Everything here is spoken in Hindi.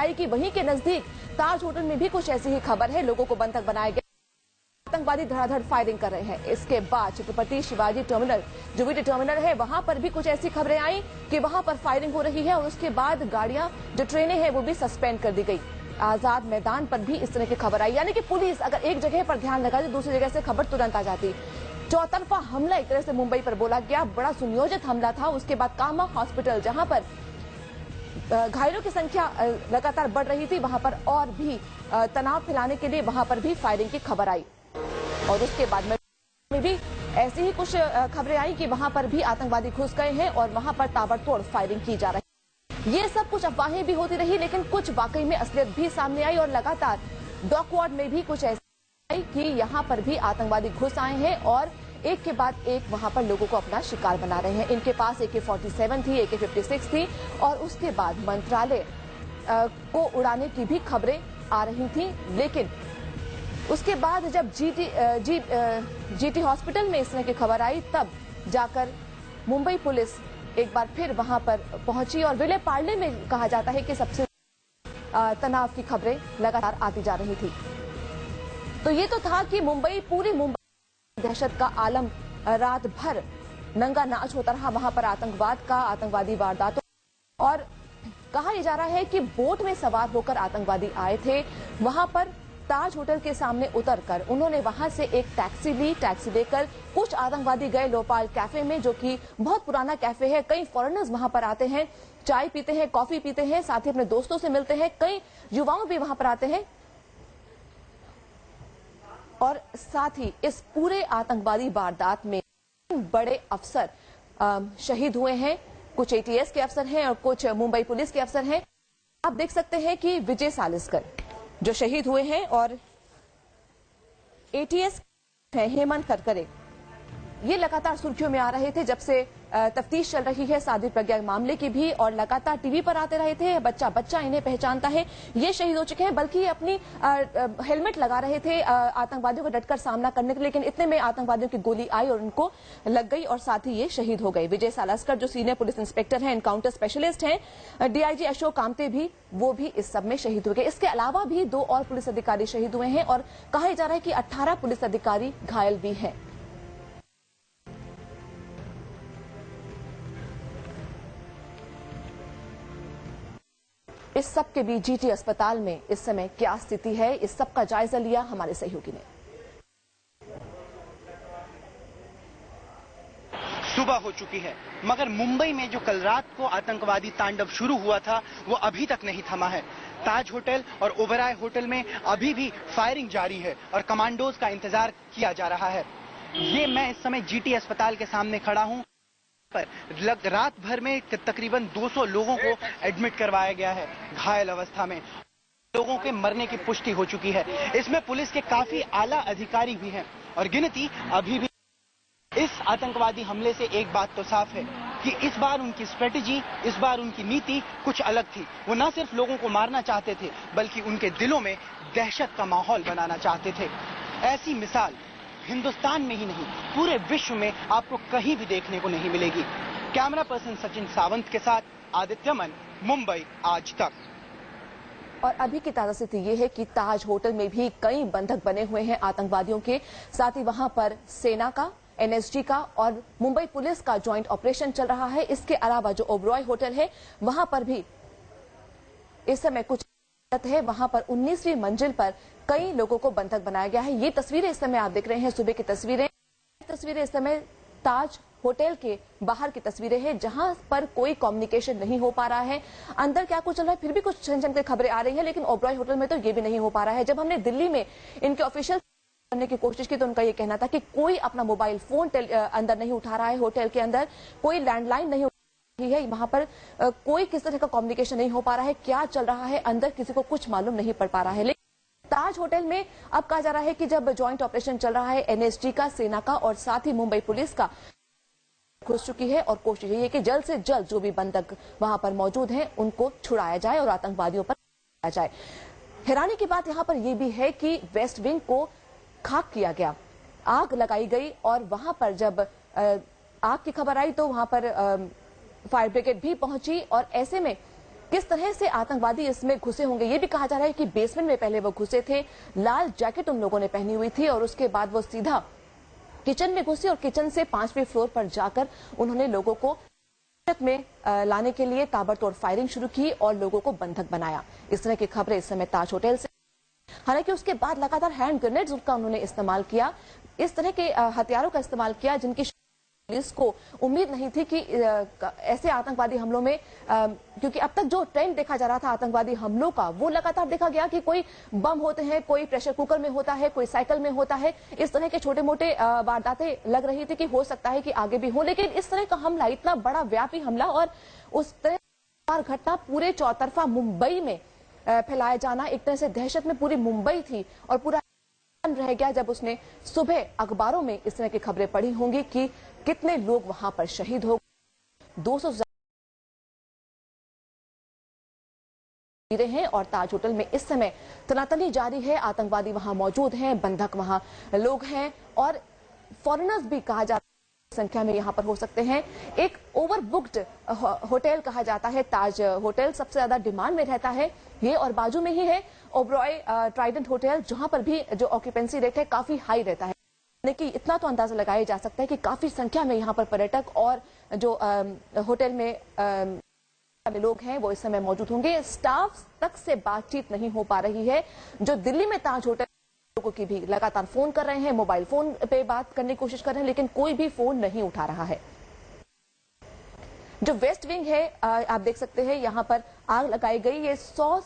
कि वहीं के नजदीक ताज होटल में भी कुछ ऐसी ही खबर है, लोगों को बंधक बनाया गया, आतंकवादी धड़ाधड़ फायरिंग कर रहे हैं। इसके बाद छत्रपति शिवाजी टर्मिनल जो भी टर्मिनल है वहां पर भी कुछ ऐसी खबरें आई कि वहां पर फायरिंग हो रही है और उसके बाद गाड़ियां जो ट्रेनें हैं वो भी सस्पेंड कर दी गई। आजाद मैदान पर भी इस तरह की खबर आई, यानी कि पुलिस अगर एक जगह पर ध्यान लगा तो दूसरी जगह से खबर तुरंत आ जाती। चौतरफा हमला एक तरह से मुंबई पर बोला गया, बड़ा सुनियोजित हमला था। उसके बाद कामा हॉस्पिटल जहां पर घायलों की संख्या लगातार बढ़ रही थी, वहां पर और भी तनाव फैलाने के लिए वहां पर भी फायरिंग की खबर आई। और उसके बाद में भी ऐसी ही कुछ खबरें आई कि वहां पर भी आतंकवादी घुस गए हैं और वहां पर ताबड़तोड़ फायरिंग की जा रही है। ये सब कुछ अफवाहें भी होती रही, लेकिन कुछ वाकई में असलियत भी सामने आई और लगातार डॉकवार्ड में भी कुछ ऐसा आई कि यहाँ पर भी आतंकवादी घुस आए हैं और एक के बाद एक वहां पर लोगों को अपना शिकार बना रहे हैं। इनके पास AK-47 थी, AK-56 थी और उसके बाद मंत्रालय को उड़ाने की भी खबरें आ रही थी। लेकिन उसके बाद जब जीटी हॉस्पिटल में इस तरह की खबर आई, तब जाकर मुंबई पुलिस एक बार फिर वहां पर पहुंची और विले पार्ले में कहा जाता है कि सबसे तनाव की खबरें लगातार आती जा रही थी। तो ये तो था कि पूरी मुंबई दहशत का आलम, रात भर नंगा नाच होता रहा वहां पर आतंकवाद का, आतंकवादी वारदातों। और कहा यह जा रहा है कि बोट में सवार होकर आतंकवादी आए थे, वहां पर ताज होटल के सामने उतरकर उन्होंने वहां से एक टैक्सी ली। टैक्सी लेकर कुछ आतंकवादी गए लोपाल कैफे में, जो कि बहुत पुराना कैफे है। कई फॉरेनर्स वहां पर आते हैं, चाय पीते हैं, कॉफी पीते हैं, साथ ही अपने दोस्तों से मिलते हैं। कई युवाओं भी वहां पर आते हैं और साथ ही इस पूरे आतंकवादी वारदात में बड़े अफसर शहीद हुए हैं। कुछ ATS के अफसर हैं और कुछ मुंबई पुलिस के अफसर हैं। आप देख सकते हैं कि विजय सालिस्कर जो शहीद हुए हैं और ATS है हेमंत करकरे, ये लगातार सुर्खियों में आ रहे थे जब से तफ्तीश चल रही है शादी प्रज्ञा मामले की भी, और लगातार टीवी पर आते रहे थे। बच्चा बच्चा इन्हें पहचानता है, ये शहीद हो चुके हैं। बल्कि ये अपनी हेलमेट लगा रहे थे आतंकवादियों का डटकर सामना करने के लिए, लेकिन इतने में आतंकवादियों की गोली आई और उनको लग गई और साथ ही ये शहीद हो गए। विजय सालास्कर जो सीनियर पुलिस इंस्पेक्टर हैं, एनकाउंटर स्पेशलिस्ट हैं, DIG अशोक कामते भी, वो भी इस सब में शहीद हो गए। इसके अलावा भी 2 और पुलिस अधिकारी शहीद हुए हैं और कहा जा रहा है कि 18 पुलिस अधिकारी घायल भी हैं। इस सब के बीच GT अस्पताल में इस समय क्या स्थिति है, इस सब का जायजा लिया हमारे सहयोगी ने। सुबह हो चुकी है, मगर मुंबई में जो कल रात को आतंकवादी तांडव शुरू हुआ था वो अभी तक नहीं थमा है। ताज होटल और ओबराय होटल में अभी भी फायरिंग जारी है और कमांडोज का इंतजार किया जा रहा है। ये मैं इस समय GT अस्पताल के सामने खड़ा हूं, पर रात भर में तकरीबन 200 लोगों को एडमिट करवाया गया है घायल अवस्था में। लोगों के मरने की पुष्टि हो चुकी है। इसमें पुलिस के काफी आला अधिकारी भी हैं और गिनती अभी भी। इस आतंकवादी हमले से एक बात तो साफ है कि इस बार उनकी स्ट्रेटेजी, इस बार उनकी नीति कुछ अलग थी। वो न सिर्फ लोगों को मारना चाहते थे, बल्कि उनके दिलों में दहशत का माहौल बनाना चाहते थे। ऐसी मिसाल हिंदुस्तान में ही नहीं, पूरे विश्व में आपको कहीं भी देखने को नहीं मिलेगी। कैमरा पर्सन सचिन सावंत के साथ आदित्य मन, मुंबई आज तक। और अभी की ताजा स्थिति ये है कि ताज होटल में भी कई बंधक बने हुए हैं आतंकवादियों के, साथ ही वहां पर सेना का, NSG का और मुंबई पुलिस का ज्वाइंट ऑपरेशन चल रहा है। इसके अलावा जो ओबरॉय होटल है वहां पर भी इस समय कुछ है, वहां पर 19वीं मंजिल पर कई लोगों को बंधक बनाया गया है। ये तस्वीरें इस समय आप देख रहे हैं, सुबह की तस्वीरें इस समय ताज होटल के बाहर की तस्वीरें हैं, जहां पर कोई कम्युनिकेशन नहीं हो पा रहा है। अंदर क्या कुछ चल रहा है फिर भी कुछ छन-छन के खबरें आ रही है, लेकिन ओबरॉय होटल में तो ये भी नहीं हो पा रहा है। जब हमने दिल्ली में इनके ऑफिशियल करने की कोशिश की तो उनका ये कहना था कि कोई अपना मोबाइल फोन अंदर नहीं उठा रहा है, होटल के अंदर कोई लैंडलाइन नहीं है, वहां पर कोई किस तरह का कम्युनिकेशन नहीं हो पा रहा है। क्या चल रहा है अंदर किसी को कुछ मालूम नहीं पड़ पा रहा है। लेकिन ताज होटल में अब कहा जा रहा है कि जब ज्वाइंट ऑपरेशन चल रहा है NSG का, सेना का और साथ ही मुंबई पुलिस का, घुस चुकी है और कोशिश ये है कि जल्द से जल्द जो भी बंधक वहां पर मौजूद हैं उनको छुड़ाया जाए और आतंकवादियों पर किया जाए। हैरानी की बात यहाँ पर यह भी है कि वेस्ट विंग को खाक किया गया, आग लगाई गई और वहां पर जब आग की खबर आई तो वहां पर फायर ब्रिगेड भी पहुंची और ऐसे में किस तरह से आतंकवादी इसमें घुसे होंगे। ये भी कहा जा रहा है कि बेसमेंट में पहले वो घुसे थे, लाल जैकेट उन लोगों ने पहनी हुई थी और उसके बाद वो सीधा किचन में घुसे और किचन से 5वें फ्लोर पर जाकर उन्होंने लोगों को में लाने के लिए ताबड़तोड़ फायरिंग शुरू की और लोगों को बंधक बनाया। इस तरह की खबरें इस समय ताज होटल से, हालांकि उसके बाद लगातार हैंड ग्रेनेड्स का उन्होंने इस्तेमाल किया, इस तरह के हथियारों का इस्तेमाल किया जिनकी पुलिस को उम्मीद नहीं थी कि ऐसे आतंकवादी हमलों में, क्योंकि अब तक जो ट्रेंड देखा जा रहा था आतंकवादी हमलों का, वो लगातार देखा गया कि कोई बम होते हैं, कोई प्रेशर कुकर में होता है, कोई साइकिल में होता है। इस तरह के छोटे मोटे वारदातें लग रही थी कि हो सकता है कि आगे भी हो, लेकिन इस तरह का हमला, इतना बड़ा व्यापी हमला और उस तरह घटना पूरे चौतरफा मुंबई में फैलाया जाना, एक तरह से दहशत में पूरी मुंबई थी और पूरा रह गया जब उसने सुबह अखबारों में इस तरह की खबरें पढ़ी होंगी कि कितने लोग वहां पर शहीद हो गए, 200 हैं और ताज होटल में इस समय तनातनी जारी है। आतंकवादी वहां मौजूद हैं, बंधक वहां लोग हैं और फॉरेनर्स भी कहा जाता है संख्या में यहां पर हो सकते हैं। एक ओवर बुक्ड होटल कहा जाता है ताज होटल, सबसे ज्यादा डिमांड में रहता है ये, और बाजू में ही है ओबरॉय ट्राइडेंट होटल, जहां पर भी जो ऑक्यूपेंसी रेट है काफी हाई रहता है। लेकिन इतना तो अंदाजा लगाया जा सकता है कि काफी संख्या में यहाँ पर पर्यटक और जो होटल में लोग हैं वो इस समय मौजूद होंगे। स्टाफ तक से बातचीत नहीं हो पा रही है। जो दिल्ली में ताज होटल लोगों की भी लगातार फोन कर रहे हैं, मोबाइल फोन पे बात करने की कोशिश कर रहे हैं, लेकिन कोई भी फोन नहीं उठा रहा है। जो वेस्ट विंग है, आप देख सकते हैं यहाँ पर आग लगाई गई, ये 100